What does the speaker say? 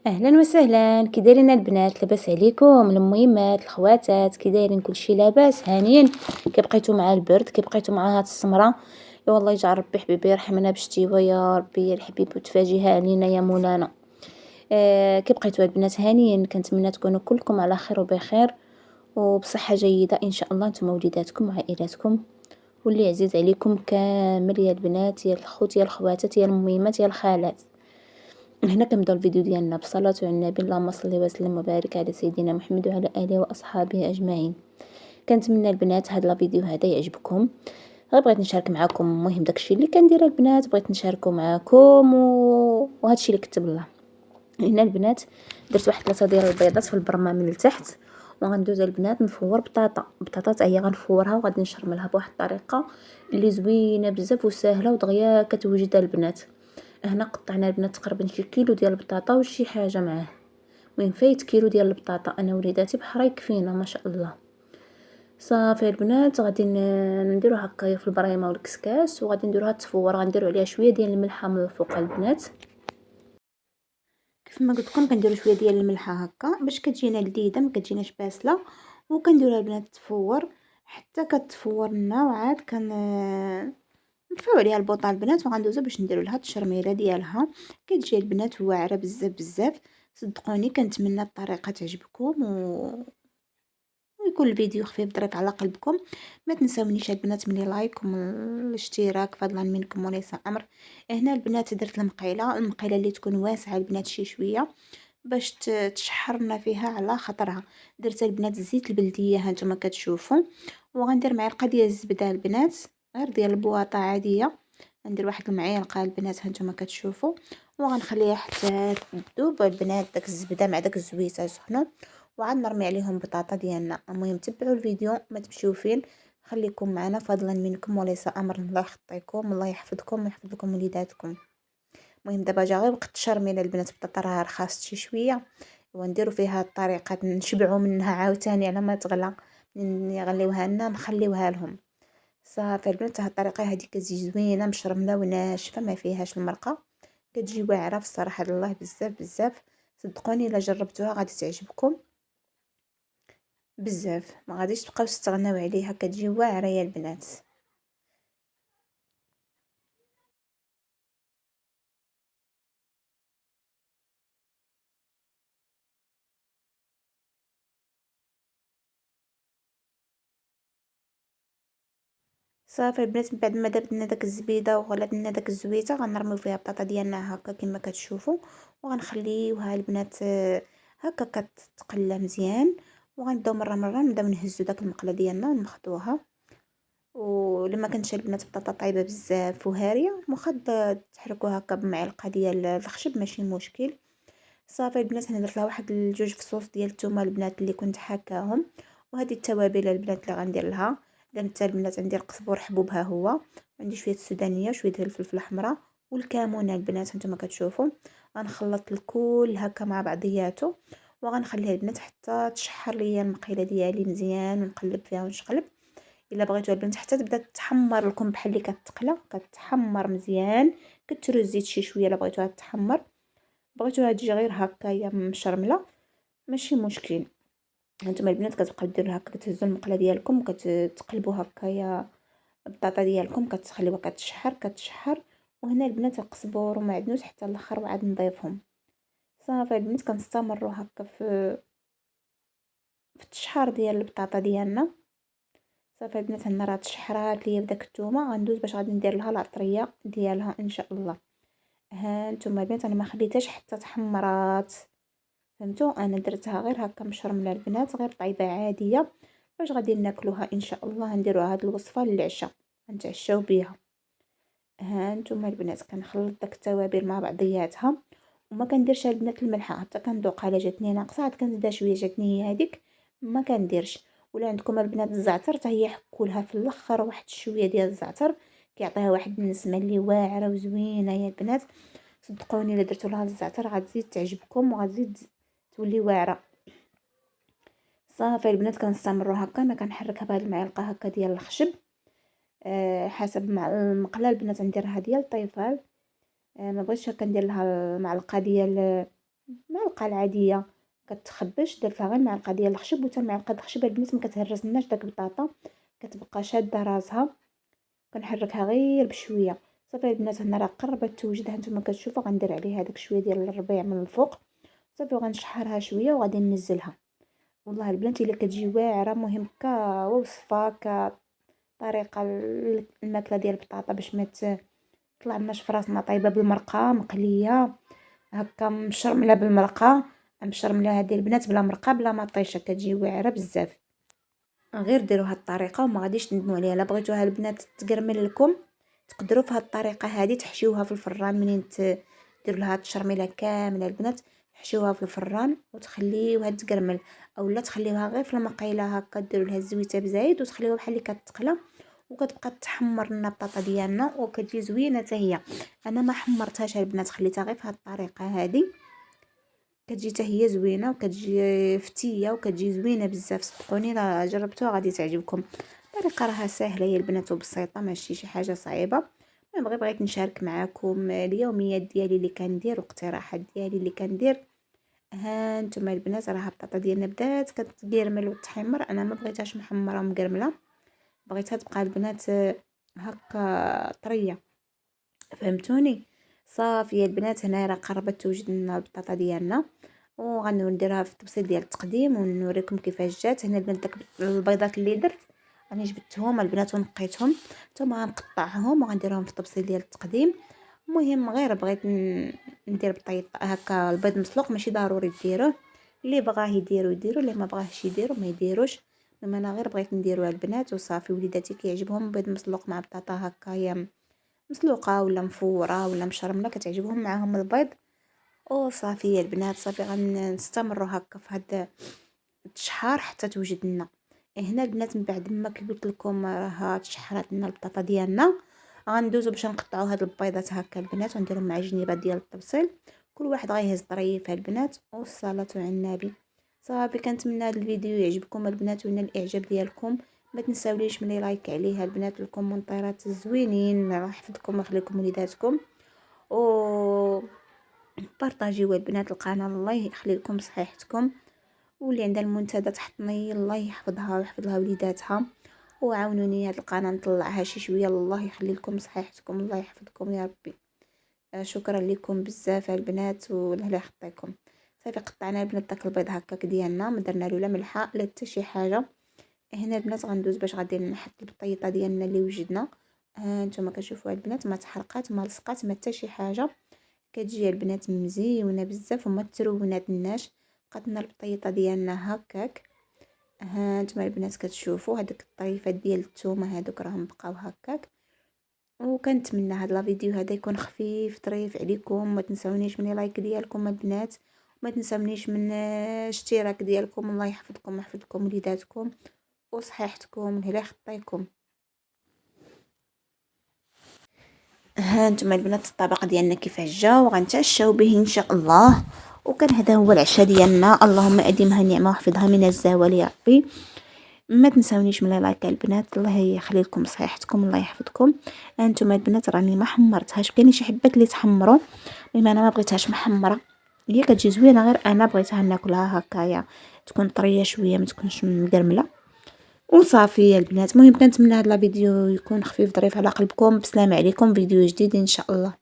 اهلا وسهلا، كي دايرين البنات؟ لاباس عليكم؟ المهمات الخواتات كي دايرين؟ كلشي لاباس هانيين؟ كي بقيتو مع البرد؟ كي بقيتو مع هاد السمره؟ يا والله يجعل ربي حبيبي يرحمنا بشتيوه يا ربي يا الحبيب وتفاجيها علينا يا مولانا. كي بقيتو البنات هانيين؟ كنتمنى تكونوا كلكم على خير وبخير وبصحه جيده ان شاء الله، نتوما وليداتكم وعائلاتكم واللي عزيز عليكم كامل، يا البنات يا الخوت يا الخواتات يا الميمات يا الخالات. هنا كنبداو الفيديو ديالنا بالصلاة على النبي، اللهم صل وسلم وبارك على سيدنا محمد وعلى اله واصحابه اجمعين. كنتمنى البنات هاد الفيديو هذا يعجبكم. بغيت نشارك معكم المهم داكشي اللي كندير البنات، بغيت نشاركو معكم وهادشي اللي كتب الله. هنا البنات درت واحد 3 ديال البيضات في البرمه من التحت، وغندوز البنات نفور بطاطا هي غنفورها وغادي نشرملها بواحد الطريقه اللي زوينه بزاف وسهله ودغيا كتوجد البنات. هنا قطعنا البنات تقريبا شي كيلو ديال البطاطا وشي حاجه معاه، وين فايت كيلو ديال البطاطا انا وليداتي بحال يكفينا ما شاء الله. صافي البنات غادي نديرو هكايا في البريمه والكسكاس، وغادي نديروها تفور، غنديرو عليها شويه ديال الملحه من الفوق البنات. كيف ما قلت لكم كنديروا شويه ديال الملحه هكا باش كتجينا لذيذه، ما كتجيناش باسله، وكنديروها البنات تفور حتى كتفور لنا، وعاد نطفيو عليها البوطه البنات وغندوزو باش نديرو لها التشرميله ديالها. كتجي البنات واعره بزاف بزاف. صدقوني كنتمنى الطريقه تعجبكم ويكون الفيديو خفيف ظريف على قلبكم. ما تنساونيش البنات من لايك ومن الاشتراك فضلا منكم وليس امر. هنا البنات درت المقيله اللي تكون واسعه البنات شي شويه باش تشحرنا فيها على خطرها. درت البنات زيت البلديه هانتوما كتشوفوا، وغندير معلقه ديال الزبده البنات غير ديال البواطه عاديه. ندير واحد المعلقه البنات هانتوما كتشوفوا، وغنخليها حتى تذوب البنات داك الزبده مع داك الزويته سخنه، وعاد نرمي عليهم بطاطا ديالنا. المهم تبعوا الفيديو ما تمشيو فين، خليكم معنا فضلا منكم وليس امر. الله يخطيكم، الله يحفظكم ويحفظ لكم وليداتكم. المهم دابا جا غير وقت التشرميله البنات، البطاطا راه رخصت شي شويه، ونديرو فيها الطريقه نشبعوا منها عاوتاني على ما تغلى، يغليوها لنا نخليوها لهم. صافي البنات هاد الطريقه هذه كتجي زوينه مشرمله وناشفه ما فيهاش المرقه، كتجي واعره في الصراحه الله بزاف بزاف. صدقوني الا جربتوها غادي تعجبكم بزاف، ما غاديش تبقاو تستغناو عليها، كتجي واعره يا البنات. صافي البنات من بعد ما دابت لنا داك الزبيده وغلات لنا داك الزويته غنرميو فيها البطاطا ديالنا هكا كما كتشوفوا، وغنخليوها البنات هكا كتقلى مزيان. وغنبداو مره مره نبداو نهزو داك المقله ديالنا ونمخدوها. ولما كانتش البنات بطاطا طايبه بزاف وهاريه مخد تحركوها هكا بمعلقه ديال الخشب ماشي مشكل. صافي البنات انا درت لها واحد الجوج فصوص ديال الثومه البنات اللي كنت حاكاهم، وهذه التوابل البنات اللي غندير لها. درت البنات عندي القزبر حبوب ها هو، عندي شويه السودانيه شويه ديال الفلفل الاحمر والكمون البنات هانتوما كتشوفوا. غنخلط الكل هكا مع بعضياته، وغنخليها البنات حتى تشحر ليا المقيله ديالي مزيان، ونقلب فيها ونشقلب. الا بغيتو البنات حتى تبدا تحمر لكم بحال اللي كتقلى كتحمر مزيان، كثروا الزيت شي شويه الا بغيتوها تحمر. بغيتوها تجي غير هكايا مشرمله ماشي مشكل. هانتوما البنات كتبقاو ديروا هكا، كتهزوا المقله ديالكم وكتقلبوا هكايا البطاطا ديالكم كتخليوها كتشحر كتشحر. وهنا البنات القزبور ومعدنوس حتى الاخر وعاد نضيفهم. صافي البنات كنستمروا هكا في التشحار ديال البطاطا ديالنا. صافي البنات هنا راه تشحرات ليا بداك الثومه، غندوز باش غادي ندير لها العطريه ديالها ان شاء الله. ها نتوما البنات انا ما خليتهاش حتى تحمرات، فهمتوا؟ انا درتها غير هكا مشرمله البنات غير طايبه عاديه باش غادي ناكلوها ان شاء الله. نديروها هاد الوصفه للعشاء نتعشاو بيها. ها نتوما البنات كنخلط داك التوابل مع بعضياتها، وما كنديرش البنات الملحه حتى كندوقها لا جاتني ناقصه عاد كنزيدها شويه، جاتني هي هذيك ما كنديرش. ولا عندكم البنات الزعتر حتى هي حكولها في الاخر واحد شويه ديال الزعتر كيعطيها واحد النسمه اللي واعره وزوينه يا البنات. صدقوني الا درتو لها الزعتر غتزيد تعجبكم وغتزيد تولي واعره. صافي البنات كنستمروا هكا، انا كنحركها بهاد المعلقه هكا ديال الخشب حسب مع المقله البنات نديرها ديال الطيفال. ما بغيتش هكا ندير لها المعلقه بالطريقه العاديه كتخبش، درت لها غير معلقه ديال الخشب، وتا المعلقه ديال الخشب البنات ما كتهرسناش داك البطاطا، كتبقى شاده راسها. كنحركها غير بشويه. صافي البنات هنا راه قربت توجد، ها نتوما كتشوفوا غندير عليها داك شويه ديال الربيع من الفوق. صافي وغنشحرها شويه وغادي ننزلها. والله البنات الا كتجي واعره، مهم كوصفه كطريقه الماكله ديال البطاطا باش ما تطلع لناش في راسنا، طايبه بالمرقه مقليه هكا مشرمله بالمرقه، مشرمله هذه البنات بلا مرقه بلا ما طيشه، كتجي واعره بزاف. غير ديروا هاد الطريقه وما غاديش تندموا عليها. لا بغيتوها البنات تقرمل لكم، تقدروا في هاد الطريقه هذه تحشيوها في الفران. منين ديروا لها التشرميله كامله البنات، تحشيوها في الفران وتخليوها تقرمل، اولا تخليوها غير في المقيله هكا، ديروا لها الزويته بزايد وتخليوها بحال اللي كتقلى، وكتبقى تحمر لنا البطاطا ديالنا وكتجي زوينه حتى هي. انا ما حمرتهاش البنات، خليتها غير في هاد الطريقه هذه، كتجي حتى هي زوينه وكتجي فتيه وكتجي زوينه بزاف. صدقوني لا جربتوها غادي تعجبكم. الطريقه راها سهله يا البنات وبسيطه، ماشي شي حاجه صعيبه. ما بغيت نشارك معكم اليوميات ديالي اللي كندير واقتراحات ديالي اللي كندير. ها نتوما البنات راه البطاطا ديالنا بدات كتقرمل وتحمر، انا ما بغيتهاش محمره ومقرمله، بغيتها تبقى البنات هكا طريه، فهمتوني؟ صافي يا البنات هنا راه قربت توجد لنا البطاطا ديالنا، وغنديرها في التبسيط ديال التقديم ونوريكم كيفاش جات. هنا البنات داك البيضات اللي درت راني جبدتهم البنات ونقيتهم، نتوما غنقطعهم وغنديرهم في التبسيط ديال التقديم. المهم غير بغيت ندير بطيط هكا البيض مسلوق، ماشي ضروري ديروه، اللي بغاه يديرو يديرو، اللي ما بغاهش يديرو ما يديروش. انما انا غير بغيت نديروها البنات وصافي. وليداتي كيعجبهم بيض مسلوق مع بطاطا هكايا مسلوقه ولا مفوره ولا مشرمله، كتعجبهم معاهم البيض. وصافي يا البنات صافي غنستمروا هكا في هذا التشحار حتى توجد لنا. هنا البنات من بعد ما قلت لكم راه تشحرات لنا البطاطا ديالنا، غندوزو باش نقطعوا هاد البيضات هكا البنات ونديرهم مع جنيبه ديال الطبسيل. كل واحد غيهز طريفه البنات، والصلاه على النبي. صافي كنتمنى هذا الفيديو يعجبكم البنات وينال الاعجاب ديالكم. ما تنساوليش ملي لايك عليها البنات، الكومونتيرات الزوينين، الله يحفظكم ويخليكم وليداتكم، و بارطاجيو البنات القناه، الله يخلي لكم صحيحتكم. واللي عندها المنتدى تحطني الله يحفظها ويحفظ لها وليداتها، وعاونوني هاد القناه نطلعها شي شويه، الله يخلي لكم صحيحتكم الله يحفظكم يا ربي. شكرا لكم بزاف البنات والله يخطيكم. صافي قطعنا البنات داك البيض هكاك ديالنا، ما درنا له لا ملحه لا حتى شي حاجه. هنا البنات غندوز باش غادي نحط البطيطه ديالنا اللي وجدنا. نتوما كتشوفوا البنات ما تحرقات ما لصقات ما حتى شي حاجه، كتجي البنات مزيونه بزاف وما تروناتناش. بقات لنا البطيطه ديالنا هكاك. ها نتوما البنات كتشوفوا هذوك الطريفات ديال الثومه هذوك راهم بقاو هكاك. وكنتمنى هذا الفيديو هذا يكون خفيف طريف عليكم. ما تنسونيش من لايك ديالكم البنات، وما تنسونيش من اشتراك ديالكم. الله يحفظكم ويحفظكم وليداتكم وصحيحتكم، الله يخطيكم. ها انتم البنات الطبق ديالنا كيفاش جا، وغنتعشاو به ان شاء الله. وكان هذا هو العشاء ديالنا، اللهم اديمها النعمه واحفظها من الزوال يا ربي. ما تنساونيش من لايك البنات، الله يخلي لكم صحيحتكم الله يحفظكم. انتم البنات راني ما حمرتهاش، كاين شي حبات اللي تحمروا، انا ما بغيتهاش محمره، هي كتجي زوينه، غير انا بغيتها ناكلها هكايا تكون طريه شويه ما تكونش مقرمله. وصافي يا البنات، المهم كنتمنى هذا الفيديو يكون خفيف ظريف على قلبكم. بسلام عليكم، فيديو جديد ان شاء الله.